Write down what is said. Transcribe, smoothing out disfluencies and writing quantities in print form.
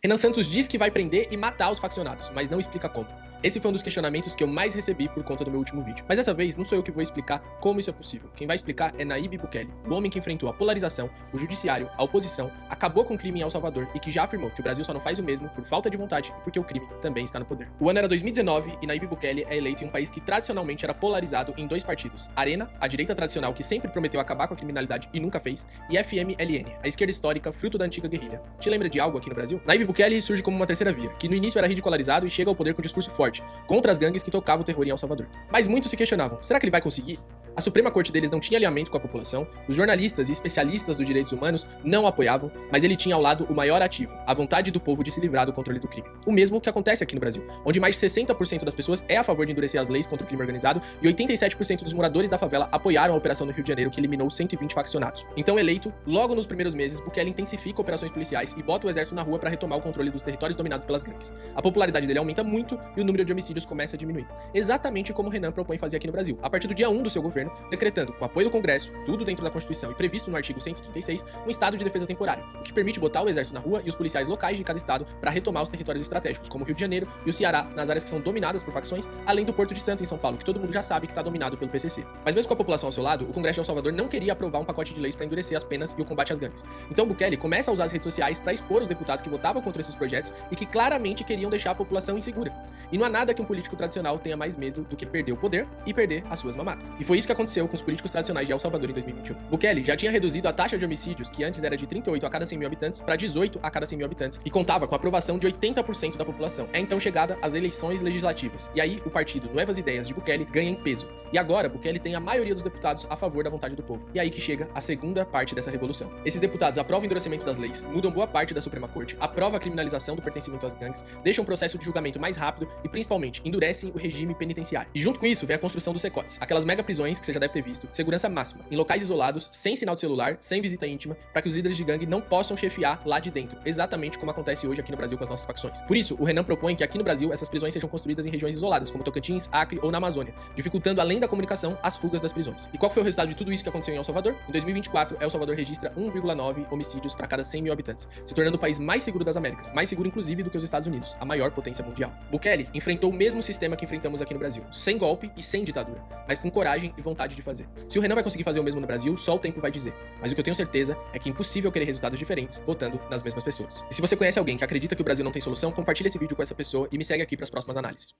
Renan Santos diz que vai prender e matar os faccionados, mas não explica como. Esse foi um dos questionamentos que eu mais recebi por conta do meu último vídeo. Mas dessa vez, não sou eu que vou explicar como isso é possível. Quem vai explicar é Nayib Bukele, o homem que enfrentou a polarização, o judiciário, a oposição, acabou com o crime em El Salvador e que já afirmou que o Brasil só não faz o mesmo por falta de vontade e porque o crime também está no poder. O ano era 2019 e Nayib Bukele é eleito em um país que tradicionalmente era polarizado em dois partidos. Arena, a direita tradicional que sempre prometeu acabar com a criminalidade e nunca fez, e FMLN, a esquerda histórica, fruto da antiga guerrilha. Te lembra de algo aqui no Brasil? Nayib Bukele surge como uma terceira via, que no início era ridicularizado e chega ao poder com um discurso forte, contra as gangues que tocavam o terror em El Salvador. Mas muitos se questionavam, será que ele vai conseguir? A Suprema Corte deles não tinha alinhamento com a população, os jornalistas e especialistas dos direitos humanos não o apoiavam, mas ele tinha ao lado o maior ativo, a vontade do povo de se livrar do controle do crime. O mesmo que acontece aqui no Brasil, onde mais de 60% das pessoas é a favor de endurecer as leis contra o crime organizado e 87% dos moradores da favela apoiaram a operação no Rio de Janeiro que eliminou 120 faccionados. Então, eleito, logo nos primeiros meses, Bukele intensifica operações policiais e bota o exército na rua para retomar o controle dos territórios dominados pelas gangues. A popularidade dele aumenta muito e o número de homicídios começa a diminuir. Exatamente como Renan propõe fazer aqui no Brasil, a partir do dia 1 do seu governo, decretando, com apoio do Congresso, tudo dentro da Constituição e previsto no artigo 136, um estado de defesa temporário, o que permite botar o exército na rua e os policiais locais de cada estado para retomar os territórios estratégicos, como o Rio de Janeiro e o Ceará, nas áreas que são dominadas por facções, além do Porto de Santos em São Paulo, que todo mundo já sabe que está dominado pelo PCC. Mas mesmo com a população ao seu lado, o Congresso de El Salvador não queria aprovar um pacote de leis para endurecer as penas e o combate às gangues. Então Bukele começa a usar as redes sociais para expor os deputados que votavam contra esses projetos e que claramente queriam deixar a população insegura. E não há nada que um político tradicional tenha mais medo do que perder o poder e perder as suas mamatas. E foi isso que aconteceu com os políticos tradicionais de El Salvador em 2021. Bukele já tinha reduzido a taxa de homicídios, que antes era de 38 a cada 100 mil habitantes, para 18 a cada 100 mil habitantes, e contava com a aprovação de 80% da população. É então chegada às eleições legislativas. E aí, o partido Novas Ideias de Bukele ganha em peso. E agora, Bukele tem a maioria dos deputados a favor da vontade do povo. E aí que chega a segunda parte dessa revolução. Esses deputados aprovam o endurecimento das leis, mudam boa parte da Suprema Corte, aprovam a criminalização do pertencimento às gangues, deixam o processo de julgamento mais rápido e, principalmente, endurecem o regime penitenciário. E junto com isso, vem a construção dos CECOTs, aquelas mega prisões que você já deve ter visto, de segurança máxima, em locais isolados, sem sinal de celular, sem visita íntima, para que os líderes de gangue não possam chefiar lá de dentro, exatamente como acontece hoje aqui no Brasil com as nossas facções. Por isso, o Renan propõe que aqui no Brasil essas prisões sejam construídas em regiões isoladas, como Tocantins, Acre ou na Amazônia, dificultando além da comunicação as fugas das prisões. E qual foi o resultado de tudo isso que aconteceu em El Salvador? Em 2024, El Salvador registra 1,9 homicídios para cada 100 mil habitantes, se tornando o país mais seguro das Américas, mais seguro inclusive do que os Estados Unidos, a maior potência mundial. Bukele enfrentou o mesmo sistema que enfrentamos aqui no Brasil, sem golpe e sem ditadura, mas com coragem e vontade de fazer. Se o Renan vai conseguir fazer o mesmo no Brasil, só o tempo vai dizer. Mas o que eu tenho certeza é que é impossível querer resultados diferentes votando nas mesmas pessoas. E se você conhece alguém que acredita que o Brasil não tem solução, compartilha esse vídeo com essa pessoa e me segue aqui para as próximas análises.